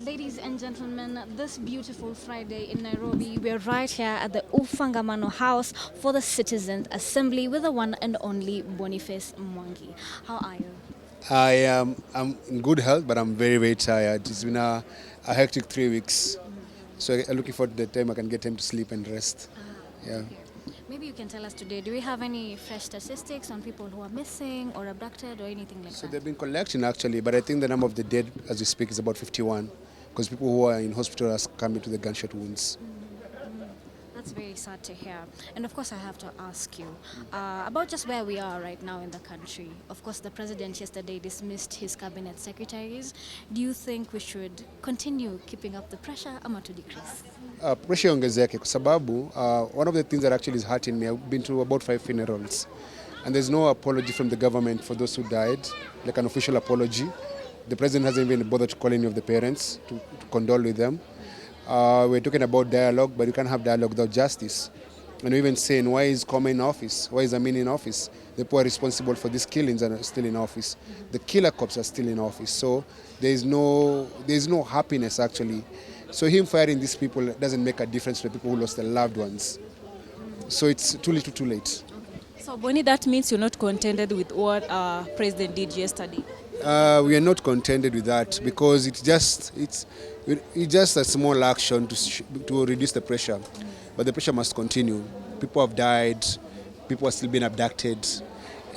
Ladies and gentlemen, this beautiful Friday in Nairobi, we're right here at the Ufangamano House for the Citizens Assembly with the one and only Bonface Mwangi. How are you? I'm in good health, but I'm very, very tired. It's been a hectic 3 weeks. So I'm looking forward to the time I can get time to sleep and rest. Yeah. Okay. Maybe you can tell us today, do we have any fresh statistics on people who are missing or abducted or anything like So that? they've been collecting actually, but I think the number of the dead as we speak is about 51 because people who are in hospital are coming to the gunshot wounds. That's very sad to hear. And of course, I have to ask you about just where we are right now in the country. Of course, the president yesterday dismissed his cabinet secretaries. Do you think we should continue keeping up the pressure ama to decrease? Pressure ongezeke kwa sababu one of the things that actually is hurting me, I've been to about 5 funerals and there's no apology from the government for those who died, like an official apology. The president hasn't even bothered to call any of the parents to condole with them. We're talking about dialogue, but you can't have dialogue without justice. And we're even saying, why is Koma in office? Why is Amin in office? The people are responsible for these killings are still in office. The killer cops are still in office. So there's no happiness actually. So him firing these people doesn't make a difference to the people who lost their loved ones. So it's too little, too late. So, Bonnie, that means you're not contented with what President did yesterday? We are not contented with that because it's just a small action to reduce the pressure, but the pressure must continue. People have died, people are still being abducted,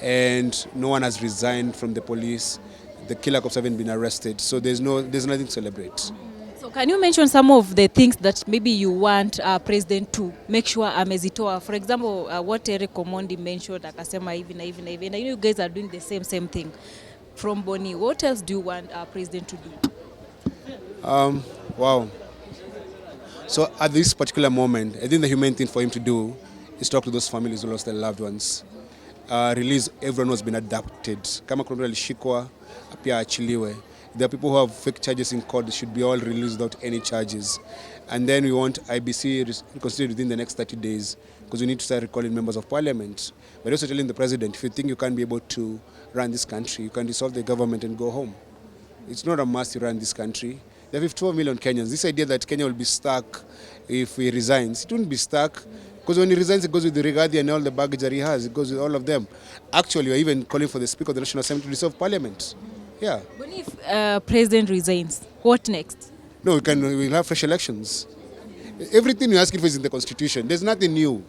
and no one has resigned from the police. The killer cops haven't been arrested, so there's nothing to celebrate. So can you mention some of the things that maybe you want President to make sure amezitoa? For example, what Eric Omondi mentioned, akasema hivi na hivi na hivi, and I know you guys are doing the same thing. From Bonnie, what else do you want President to do? Wow. So at this particular moment, I think the humane thing for him to do is talk to those families who lost their loved ones. Release everyone who's been abducted. Kama kuna mtu alishikwa, pia achiliwe. There are people who have fake charges in court. They should be all released without any charges. And then we want IBC reconsidered within the next 30 days because we need to start recalling members of parliament. But also telling the president, if you think you can't be able to run this country, you can dissolve the government and go home. It's not a must to run this country. There are 54 million Kenyans. This idea that Kenya will be stuck if he resigns, it won't be stuck. Because when he resigns, it goes with the Rigathi and all the baggage that he has. It goes with all of them. Actually, we're even calling for the Speaker of the National Assembly to dissolve Parliament. Yeah. But if President resigns, what next? No, we'll have fresh elections. Everything you're asking for is in the Constitution. There's nothing new.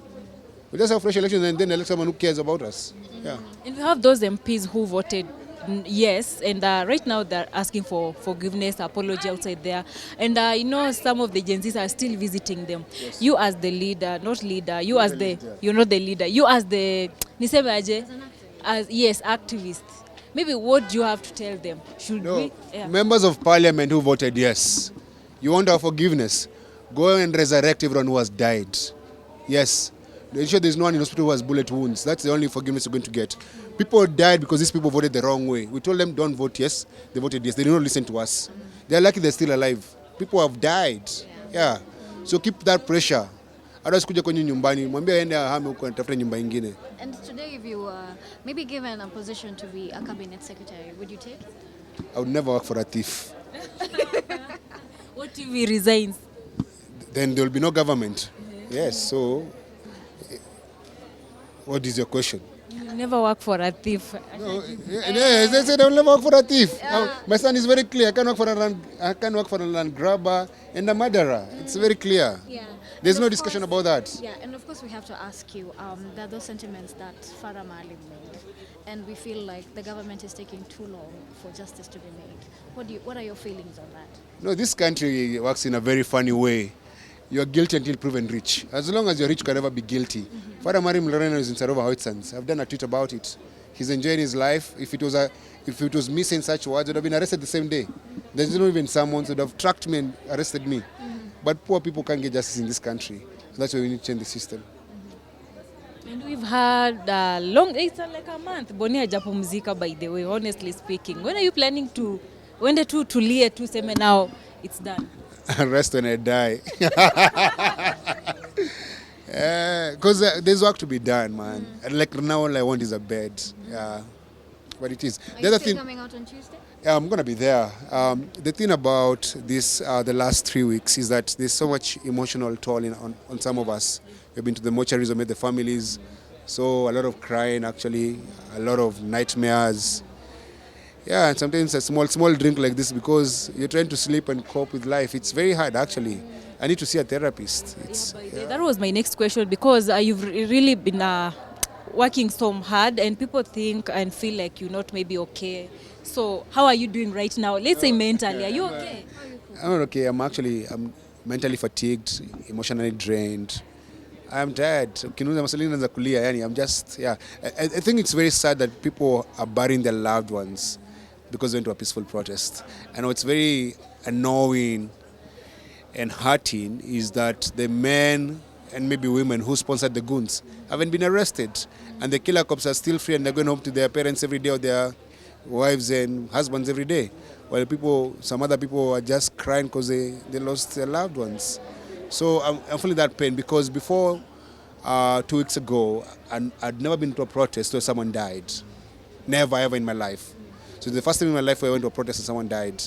We just have fresh elections and then elect someone who cares about us. Yeah. And we have those MPs who voted yes, and right now they're asking for forgiveness, apology outside there. And some of the Gen Zs are still visiting them. Yes. You as the leader, not leader, you're not the leader. You as the, niseme aje? Yes, activist. Maybe what do you have to tell them? Members of parliament who voted yes, you want our forgiveness, go and resurrect everyone who has died. Yes. Ensure there's no one in hospital who has bullet wounds. That's the only forgiveness you're going to get. People died because these people voted the wrong way. We told them don't vote yes. They voted yes. They did not listen to us. They're lucky they're still alive. People have died. Yeah. So keep that pressure. Otherwise kuja kwenye nyumbani, mwambie aende ahame huko atafute nyumba ingine. And today, if you were maybe given a position to be a cabinet secretary, would you take? I would never work for a thief. What if he resigns? Then there will be no government. Yes, so what is your question? You never work for a thief. No, yes, they said I will never work for a thief. My son is very clear. I can't work for a land grabber and a murderer. It's very clear. Yeah. There's no discussion about that. Yeah, and of course we have to ask you, there are those sentiments that Farah Maalim made, and we feel like the government is taking too long for justice to be made. What are your feelings on that? No, this country works in a very funny way. You're guilty until proven rich. As long as you're rich, you can never be guilty. Farah Maalim Lorena is in Sarova Hoytsans. I've done a tweet about it. He's enjoying his life. If it was missing such words, would have been arrested the same day. There's not even someone who would have tracked me and arrested me. But poor people can't get justice in this country. So that's why we need to change the system. And we've had it's like a month. Bonnie hajapumzika, by the way, honestly speaking. When are you planning to, when the two tulie to say now it's done? Rest when I die. Because there's work to be done, man. Like now all I want is a bed. Yeah. But it is. Are you still coming out on Tuesday? Yeah, I'm going to be there. The thing about this, the last 3 weeks, is that there's so much emotional toll on some of us. We've been to the mortuaries, we met the families. So a lot of crying, actually, a lot of nightmares. Yeah, and sometimes a small drink like this because you're trying to sleep and cope with life. It's very hard, actually. I need to see a therapist. That was my next question, because you've really been working so hard, and people think and feel like you're not maybe okay. So how are you doing right now? Let's say mentally. Are you okay? I'm not okay. I'm mentally fatigued, emotionally drained. I'm tired. I'm just, yeah. I think it's very sad that people are burying their loved ones because they went to a peaceful protest. And what's very annoying and hurting is that the men and maybe women who sponsored the goons haven't been arrested. And the killer cops are still free and they're going home to their parents every day or their wives and husbands every day. While some other people are just crying because they lost their loved ones. So I'm feeling that pain because before 2 weeks ago, I'd never been to a protest where someone died. Never ever in my life. So the first time in my life where I went to a protest and someone died.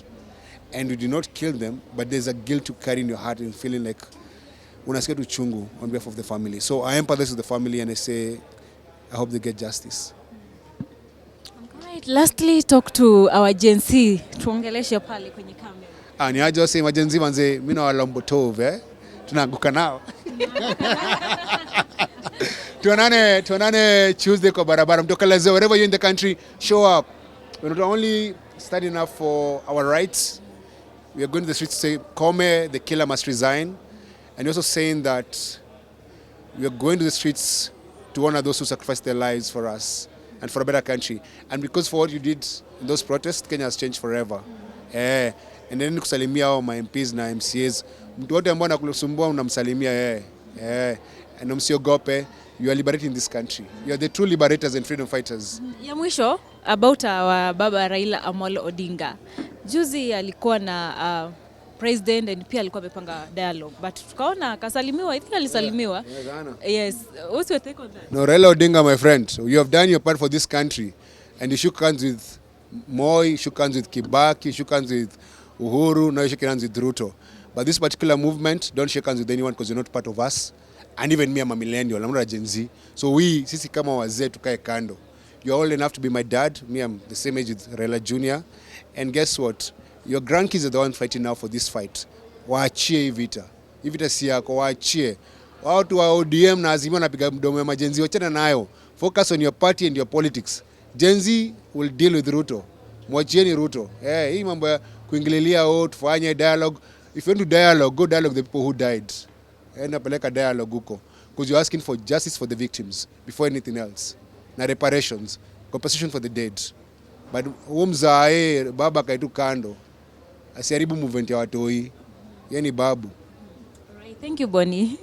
And we did not kill them, but there's a guilt to carry in your heart and feeling like unasikia tu chungu on behalf of the family. So I empathize with the family and I say, I hope they get justice. Right. Lastly, talk to our Gen Z. Tuongeleshe pale kwenye kamera. Ni aje wase Gen Z manze, mimi na walombotov tunaanguka nao. Tuonane Tuesday kwa barabara. Mtokeleze wherever you're in the country, show up. We're not only standing up for our rights, we are going to the streets to say, Kome, the killer must resign. And we're also saying that we are going to the streets to honor those who sacrificed their lives for us and for a better country. And because for what you did in those protests, Kenya has changed forever. And then kusalimia hao ma MPs na MCAs. Mtu wote ambao anakusumbua unamsalimia and msiogope. You are liberating this country. You are the true liberators and freedom fighters. Ya mwisho, about our baba Raila Amolo Odinga. Juzi alikuwa na president and pia alikuwa amepanga dialogue, but tukaona kasalimiwa. I think alisalimiwa. Yes. What's your take on that? No, Raila Odinga, my friend, you have done your part for this country, and you shook hands with Moi, you shook hands with Kibaki, you shook hands with Uhuru, now you shook hands with Ruto. But this particular movement, don't shake hands with anyone because you're not part of us. And even me, I'm a millennial, I'm not a Gen Z. So sisi kama wazee tukae kando. You're old enough to be my dad. Me, I'm the same age with Raila Jr. And guess what? Your grandkids are the ones fighting now for this fight. Waachie hii vita. Hii vita si yako, waachie. Watu wa ODM na Azimio wanapiga mdomo ya majenzi, wachana nayo. Focus on your party and your politics. Gen Z will deal with Ruto. Mwachieni Ruto. Hii mambo ya kuingililia tufanye dialogue. If you want to dialogue, go dialogue with the people who died. Napeleka dialogue huko. Because you're asking for justice for the victims before anything else. Na reparations, compensation for the dead. But mzae baba kaitu kando. Asiharibu movement ya watoi. Yeye ni babu. All right, thank you, Bonnie.